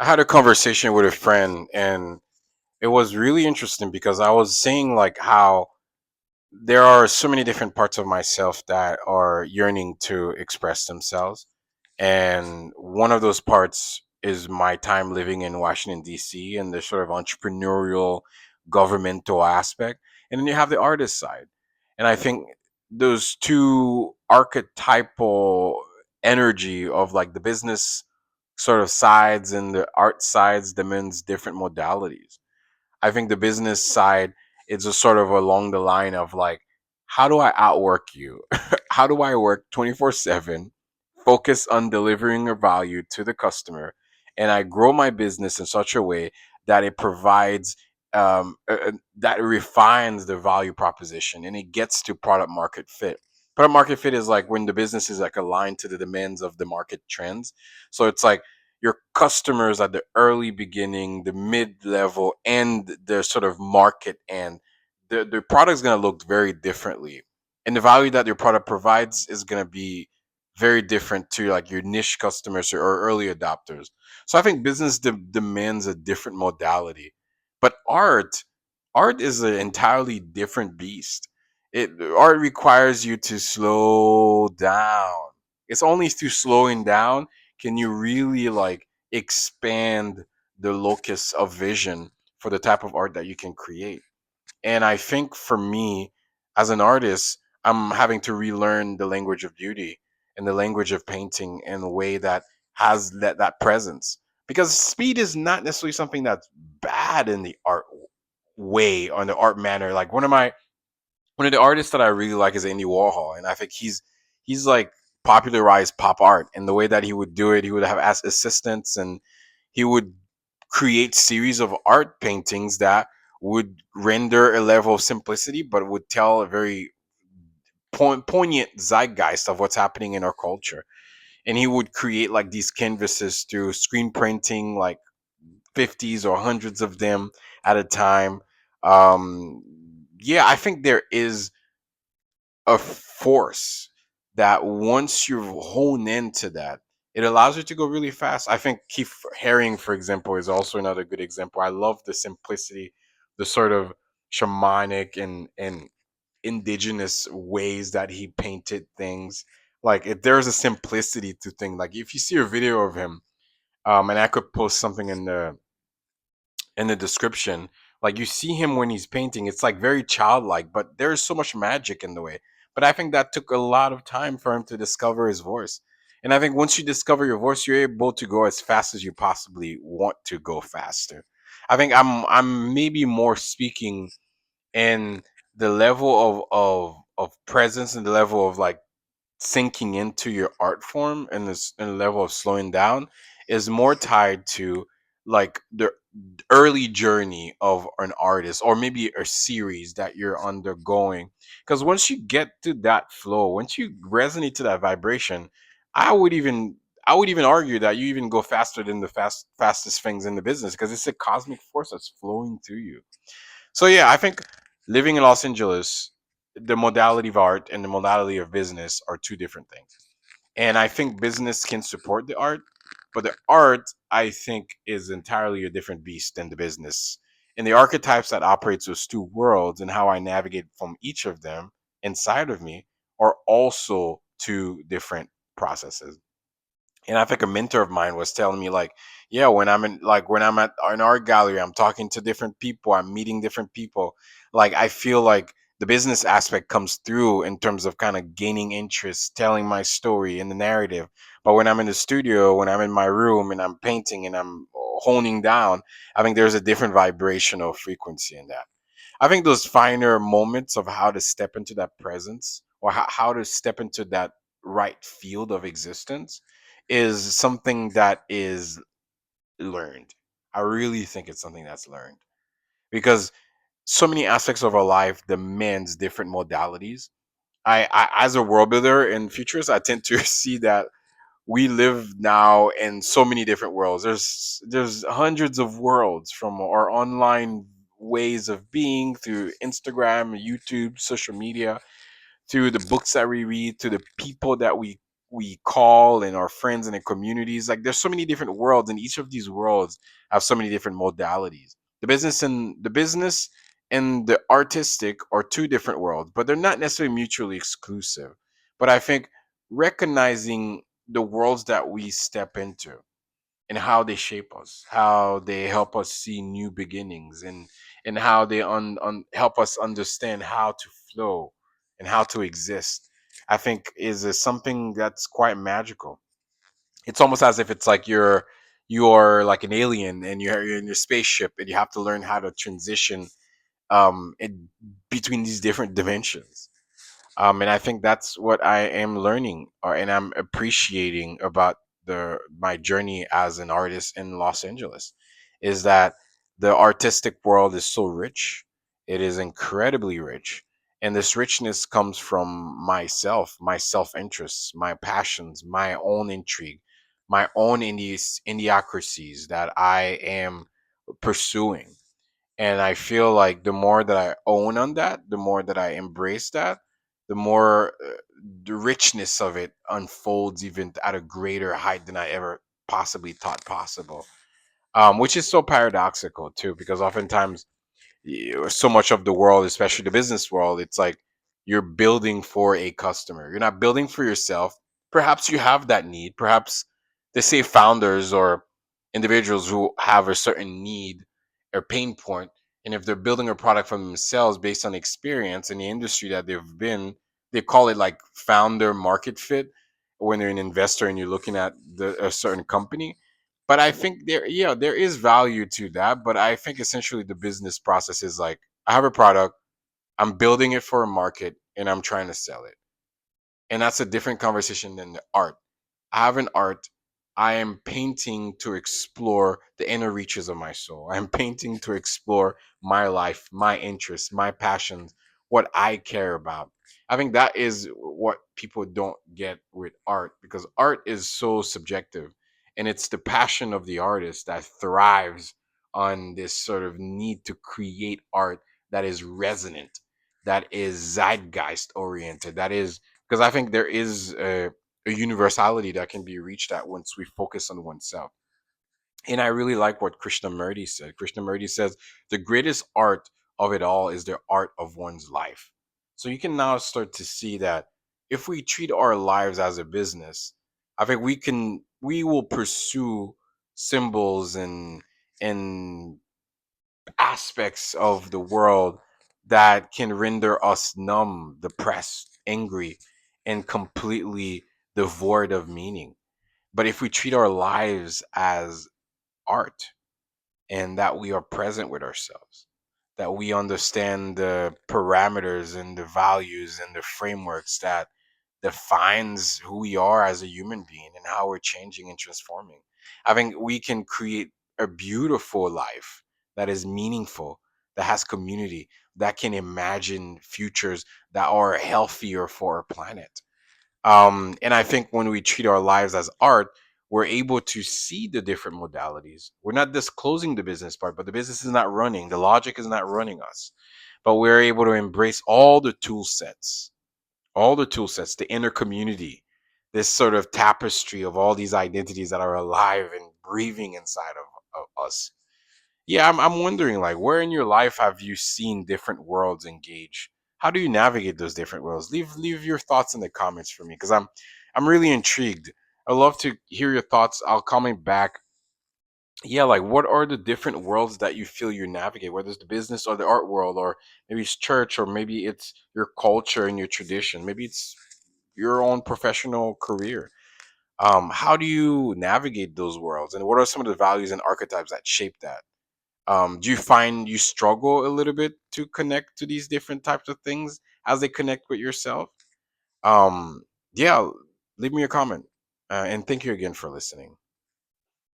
I had a conversation with a friend, and it was really interesting because I was saying like how there are so many different parts of myself that are yearning to express themselves. And one of those parts is my time living in Washington, D.C., and the sort of entrepreneurial, governmental aspect. And then you have the artist side. And I think those two archetypal energy of like the business sort of sides and the art sides demands different modalities. I think the business side is a sort of along the line of like, how do I outwork you? How do I work 24/7, focus on delivering a value to the customer, and I grow my business in such a way that it provides that it refines the value proposition and it gets to product market fit. Product market fit is like when the business is like aligned to the demands of the market trends. So it's like your customers at the early beginning, the mid level, and the sort of market end, the product is going to look very differently. And the value that your product provides is going to be very different to like your niche customers or early adopters. So I think business demands a different modality. But art is an entirely different beast. Art requires you to slow down. It's only through slowing down can you really like expand the locus of vision for the type of art that you can create. And I think for me, as an artist, I'm having to relearn the language of beauty and the language of painting in a way that has that presence. Because speed is not necessarily something that's bad in the art way or in the art manner. Like one of the artists that I really like is Andy Warhol, and I think he's like popularized pop art. And the way that he would do it, he would have assistants, and he would create series of art paintings that would render a level of simplicity, but would tell a very poignant zeitgeist of what's happening in our culture. And he would create like these canvases through screen printing, like 50s or hundreds of them at a time. Um, yeah, I think there is a force that once you hone into that, it allows you to go really fast. I think Keith Haring, for example, is also another good example. I love the simplicity, the sort of shamanic and indigenous ways that he painted things. Like if there's a simplicity to things. Like if you see a video of him, and I could post something in the description, like you see him when he's painting, it's like very childlike, but there's so much magic in the way. But I think that took a lot of time for him to discover his voice. And I think once you discover your voice, you're able to go as fast as you possibly want to go faster. I think I'm maybe more speaking in the level of presence and the level of like sinking into your art form and this and the level of slowing down is more tied to like the early journey of an artist or maybe a series that you're undergoing, because once you get to that flow, once you resonate to that vibration, i would even I would even argue that you even go faster than the fastest things in the business because it's a cosmic force that's flowing through you. So yeah, I think living in Los Angeles, the modality of art and the modality of business are two different things. And I think business can support the art, but the art I think is entirely a different beast than the business. And the archetypes that operates those two worlds and how I navigate from each of them inside of me are also two different processes. And I think a mentor of mine was telling me like, yeah, when I'm at an art gallery, I'm talking to different people, I'm meeting different people, like I feel like the business aspect comes through in terms of kind of gaining interest, telling my story in the narrative. But when I'm in the studio, when I'm in my room and I'm painting and I'm honing down, I think there's a different vibrational frequency in that. I think those finer moments of how to step into that presence or how to step into that right field of existence is something that is learned. I really think it's something that's learned because so many aspects of our life demands different modalities. I as a world builder and futurist, I tend to see that we live now in so many different worlds. There's hundreds of worlds from our online ways of being through Instagram, YouTube, social media, to the books that we read, to the people that we we call and our friends and the communities. Like there's so many different worlds, and each of these worlds have so many different modalities. The business and the artistic are two different worlds, but they're not necessarily mutually exclusive. But I think recognizing the worlds that we step into and how they shape us, how they help us see new beginnings, and how they help us understand how to flow and how to exist. I think is something that's quite magical. It's almost as if it's like you're like an alien and you're in your spaceship and you have to learn how to transition between these different dimensions. And I think that's what I am learning, and I'm appreciating about the my journey as an artist in Los Angeles, is that the artistic world is so rich. It is incredibly rich, and this richness comes from myself, my self interests, my passions, my own intrigue, my own idiocracies that I am pursuing. And I feel like the more that I own on that, the more that I embrace that, the more the richness of it unfolds even at a greater height than I ever possibly thought possible. Which is so paradoxical too, because oftentimes so much of the world, especially the business world, it's like you're building for a customer. You're not building for yourself. Perhaps you have that need. Perhaps they say founders or individuals who have a certain need or pain point, and if they're building a product for themselves based on experience in the industry that they've been, they call it like founder market fit. When you're an investor and you're looking at a certain company, but I think there is value to that. But I think essentially the business process is like I have a product, I'm building it for a market, and I'm trying to sell it. And that's a different conversation than the art. I have an art. I am painting to explore the inner reaches of my soul. I'm painting to explore my life, my interests, my passions, what I care about. I think that is what people don't get with art, because art is so subjective, and it's the passion of the artist that thrives on this sort of need to create art that is resonant, that is zeitgeist oriented, that is, because I think there is a universality that can be reached at once we focus on oneself. And I really like what Krishnamurti said. Krishnamurti says the greatest art of it all is the art of one's life. So you can now start to see that if we treat our lives as a business, I think we will pursue symbols and aspects of the world that can render us numb, depressed, angry, and completely devoid of meaning. But if we treat our lives as art, and that we are present with ourselves, that we understand the parameters and the values and the frameworks that defines who we are as a human being and how we're changing and transforming, I think we can create a beautiful life that is meaningful, that has community, that can imagine futures that are healthier for our planet. And I think when we treat our lives as art, we're able to see the different modalities. We're not disclosing the business part, but the business is not running, the logic is not running us. But we're able to embrace all the tool sets, the inner community, this sort of tapestry of all these identities that are alive and breathing inside of us. Yeah, I'm wondering, like, where in your life have you seen different worlds engage? How do you navigate those different worlds? Leave your thoughts in the comments for me, because I'm really intrigued. I'd love to hear your thoughts. I'll comment back. Yeah, like what are the different worlds that you feel you navigate, whether it's the business or the art world, or maybe it's church, or maybe it's your culture and your tradition, maybe it's your own professional career. How do you navigate those worlds, and what are some of the values and archetypes that shape that? Do you find you struggle a little bit to connect to these different types of things as they connect with yourself? Um, yeah, leave me a comment. And thank you again for listening.